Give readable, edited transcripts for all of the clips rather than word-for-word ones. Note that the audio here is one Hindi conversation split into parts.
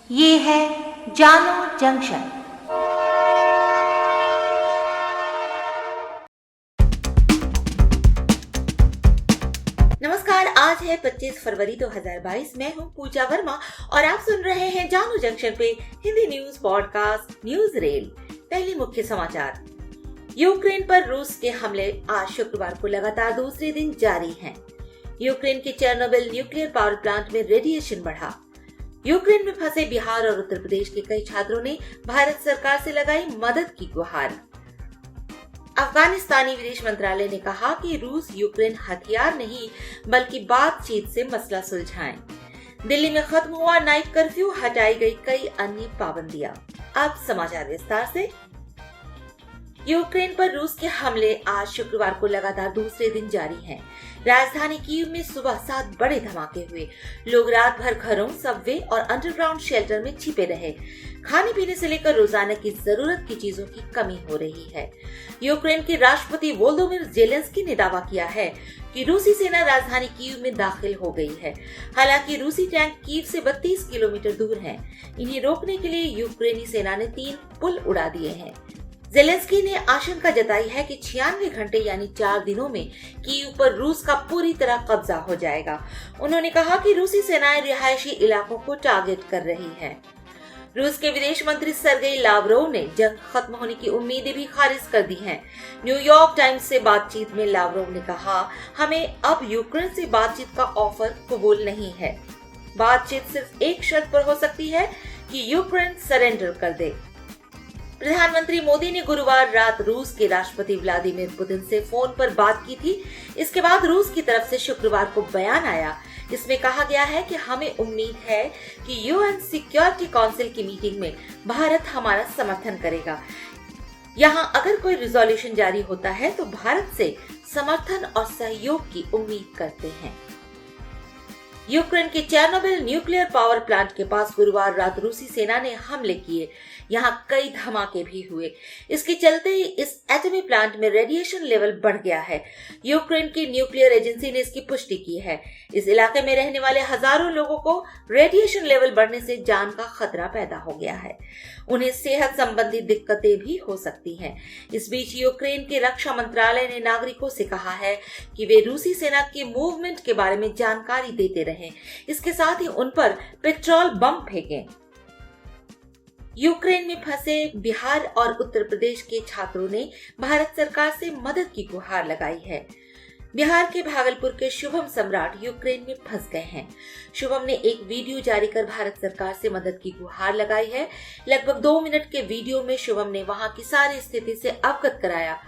ये है जानो जंक्शन। नमस्कार, आज है 25 फरवरी 2022। मैं हूं पूजा वर्मा और आप सुन रहे हैं जानो जंक्शन पे Hindi news podcast news rail. पहले मुख्य समाचार। यूक्रेन पर रूस के हमले आज शुक्रवार को लगातार दूसरे दिन जारी हैं। यूक्रेन के चेर्नोबिल न्यूक्लियर पावर प्लांट में रेडिएशन बढ़ा। यूक्रेन में फंसे बिहार और उत्तर प्रदेश के कई छात्रों ने भारत सरकार से लगाई मदद की गुहार। अफगानिस्तानी विदेश मंत्रालय ने कहा कि रूस यूक्रेन हथियार नहीं बल्कि बातचीत से मसला सुलझाएं। दिल्ली में खत्म हुआ नाइट कर्फ्यू, हटाई गई कई अन्य पाबंदियां। अब समाचार विस्तार से। यूक्रेन पर रूस के हमले आज शुक्रवार को लगातार दूसरे दिन जारी हैं। राजधानी कीव में सुबह 7 बड़े धमाके हुए। लोग रात भर घरों, सबवे और अंडरग्राउंड शेल्टर में छिपे रहे। खाने पीने से लेकर रोजाना की जरूरत की चीजों की कमी हो रही है। यूक्रेन के राष्ट्रपति वोलोदिमीर ज़ेलेंस्की ने दावा किया है कि रूसी सेना राजधानी कीव में दाखिल हो गई है। हालांकि रूसी टैंक कीव से 32 किलोमीटर दूर हैं। इन्हें रोकने के लिए यूक्रेनी सेना ने 3 पुल उड़ा दिए हैं। ज़ेलेंस्की ने आशंका जताई है कि 96 घंटे यानी 4 दिनों में कीव पर रूस का पूरी तरह कब्जा हो जाएगा। उन्होंने कहा कि रूसी सेनाएं रिहायशी इलाकों को टारगेट कर रही हैं। रूस के विदेश मंत्री सर्गेई लावरोव ने जंग खत्म होने की उम्मीदें भी खारिज कर दी हैं। न्यूयॉर्क टाइम्स से बातचीत में लावरोव ने कहा, हमें अब यूक्रेन से बातचीत का ऑफर कबूल नहीं है। बातचीत सिर्फ एक शर्त पर हो सकती है कि यूक्रेन सरेंडर कर दे। प्रधानमंत्री मोदी ने गुरुवार रात रूस के राष्ट्रपति व्लादिमीर पुतिन से फोन पर बात की थी। इसके बाद रूस की तरफ से शुक्रवार को बयान आया। इसमें कहा गया है कि हमें उम्मीद है कि यूएन सिक्योरिटी काउंसिल की मीटिंग में भारत हमारा समर्थन करेगा। यहां अगर कोई रिजोल्यूशन जारी होता है तो भारत से समर्थन और सहयोग की उम्मीद करते हैं। यूक्रेन के चेर्नोबिल न्यूक्लियर पावर प्लांट के पास गुरुवार रात रूसी सेना ने हमले किए। यहाँ कई धमाके भी हुए। इसके चलते इस एटमी प्लांट में रेडिएशन लेवल बढ़ गया है। यूक्रेन की न्यूक्लियर एजेंसी ने इसकी पुष्टि की है। इस इलाके में रहने वाले हजारों लोगों को रेडिएशन लेवल बढ़ने से जान का खतरा पैदा हो गया है। उन्हें सेहत संबंधी दिक्कतें भी हो सकती हैं। इस बीच यूक्रेन के रक्षा मंत्रालय ने नागरिकों से कहा है कि वे रूसी सेना के मूवमेंट के बारे में जानकारी देते रहें। इसके साथ ही उन पर पेट्रोल बम फेंकें। यूक्रेन में फंसे बिहार और उत्तर प्रदेश के छात्रों ने भारत सरकार से मदद की गुहार लगाई है। बिहार के भागलपुर के शुभम सम्राट यूक्रेन में फंस गए हैं। शुभम ने एक वीडियो जारी कर भारत सरकार से मदद की गुहार लगाई है। लगभग 2 मिनट के वीडियो में शुभम ने वहां की सारी स्थिति से अवगत कराया।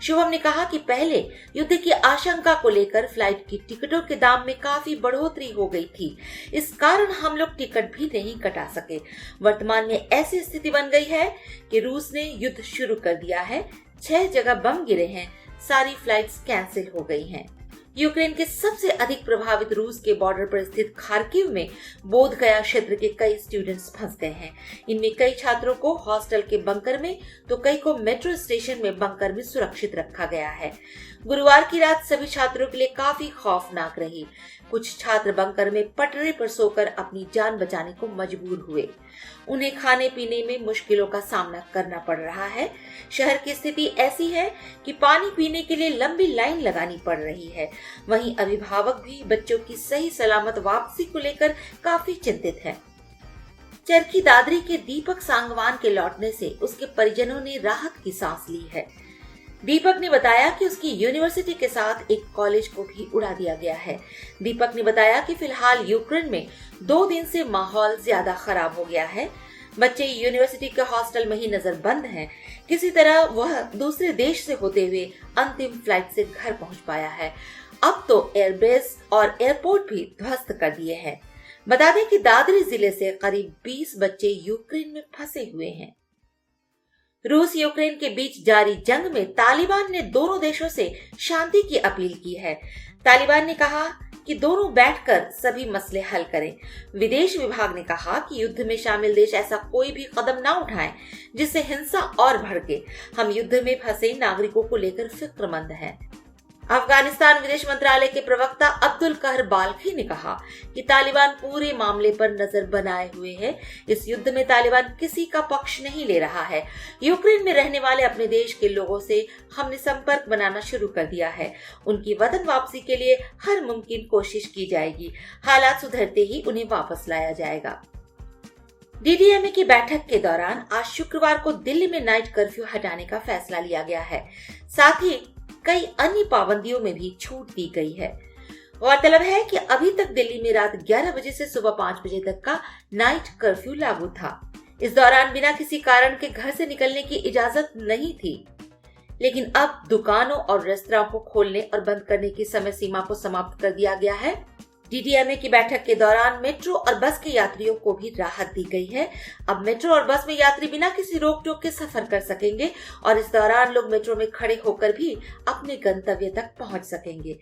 शुभम ने कहा कि पहले युद्ध की आशंका को लेकर फ्लाइट की टिकटों के दाम में काफी बढ़ोतरी हो गई थी। इस कारण हम लोग टिकट भी नहीं कटा सके। वर्तमान में ऐसी स्थिति बन गई है कि रूस ने युद्ध शुरू कर दिया है। 6 जगह बम गिरे हैं। सारी फ्लाइट्स कैंसिल हो गई हैं। यूक्रेन के सबसे अधिक प्रभावित रूस के बॉर्डर पर स्थित खार्किव में बोधगया क्षेत्र के कई स्टूडेंट्स फंस गए हैं। इनमें कई छात्रों को हॉस्टल के बंकर में तो कई को मेट्रो स्टेशन में बंकर में सुरक्षित रखा गया है। गुरुवार की रात सभी छात्रों के लिए काफी खौफनाक रही। कुछ छात्र बंकर में पटरे पर सोकर अपनी जान बचाने को मजबूर हुए। उन्हें खाने पीने में मुश्किलों का सामना करना पड़ रहा है। शहर की स्थिति ऐसी है कि पानी पीने के लिए लंबी लाइन लगानी पड़ रही है। वहीं अभिभावक भी बच्चों की सही सलामत वापसी को लेकर काफी चिंतित हैं। चरखी दादरी के दीपक सांगवान के लौटने से उसके परिजनों ने राहत की सांस ली है। दीपक ने बताया कि उसकी यूनिवर्सिटी के साथ एक कॉलेज को भी उड़ा दिया गया है। दीपक ने बताया कि फिलहाल यूक्रेन में 2 दिन से माहौल ज्यादा खराब हो गया है। बच्चे यूनिवर्सिटी के हॉस्टल में ही नजरबंद हैं। किसी तरह वह दूसरे देश से होते हुए अंतिम फ्लाइट से घर पहुंच पाया है। अब तो एयरबेस और एयरपोर्ट भी ध्वस्त कर दिए हैं। बता दें कि दादरी जिले से करीब 20 बच्चे यूक्रेन में फंसे हुए हैं। रूस यूक्रेन के बीच जारी जंग में तालिबान ने दोनों देशों से शांति की अपील की है। तालिबान ने कहा कि दोनों बैठकर सभी मसले हल करें। विदेश विभाग ने कहा कि युद्ध में शामिल देश ऐसा कोई भी कदम न उठाएं जिससे हिंसा और भड़के। हम युद्ध में फंसे नागरिकों को लेकर फिक्रमंद हैं। अफगानिस्तान विदेश मंत्रालय के प्रवक्ता अब्दुल कहर बाल्खी ने कहा कि तालिबान पूरे मामले पर नजर बनाए हुए है। इस युद्ध में तालिबान किसी का पक्ष नहीं ले रहा है। यूक्रेन में रहने वाले अपने देश के लोगों से हमने संपर्क बनाना शुरू कर दिया है। उनकी वतन वापसी के लिए हर मुमकिन कोशिश की जाएगी। हालात सुधरते ही उन्हें वापस लाया जाएगा। डीडीएमए की बैठक के दौरान आज शुक्रवार को दिल्ली में नाइट कर्फ्यू हटाने का फैसला लिया गया है। साथ ही कई अन्य पाबंदियों में भी छूट दी गई है। गौरतलब है कि अभी तक दिल्ली में रात 11 बजे से सुबह 5 बजे तक का नाइट कर्फ्यू लागू था। इस दौरान बिना किसी कारण के घर से निकलने की इजाजत नहीं थी, लेकिन अब दुकानों और रेस्तरां को खोलने और बंद करने की समय सीमा को समाप्त कर दिया गया है। डीडीएमए की बैठक के दौरान मेट्रो और बस के यात्रियों को भी राहत दी गई है। अब मेट्रो और बस में यात्री बिना किसी रोक टोक के सफर कर सकेंगे और इस दौरान लोग मेट्रो में खड़े होकर भी अपने गंतव्य तक पहुंच सकेंगे।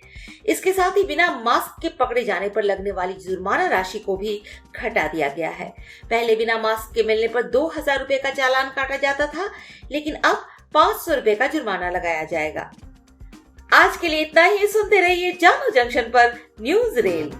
इसके साथ ही बिना मास्क के पकड़े जाने पर लगने वाली जुर्माना राशि को भी घटा दिया गया है। पहले बिना मास्क के मिलने पर 2000 रुपए का चालान काटा जाता था, लेकिन अब 500 रुपए का जुर्माना लगाया जाएगा। आज के लिए इतना ही। सुनते रहिए जानो जंक्शन पर न्यूज रेल।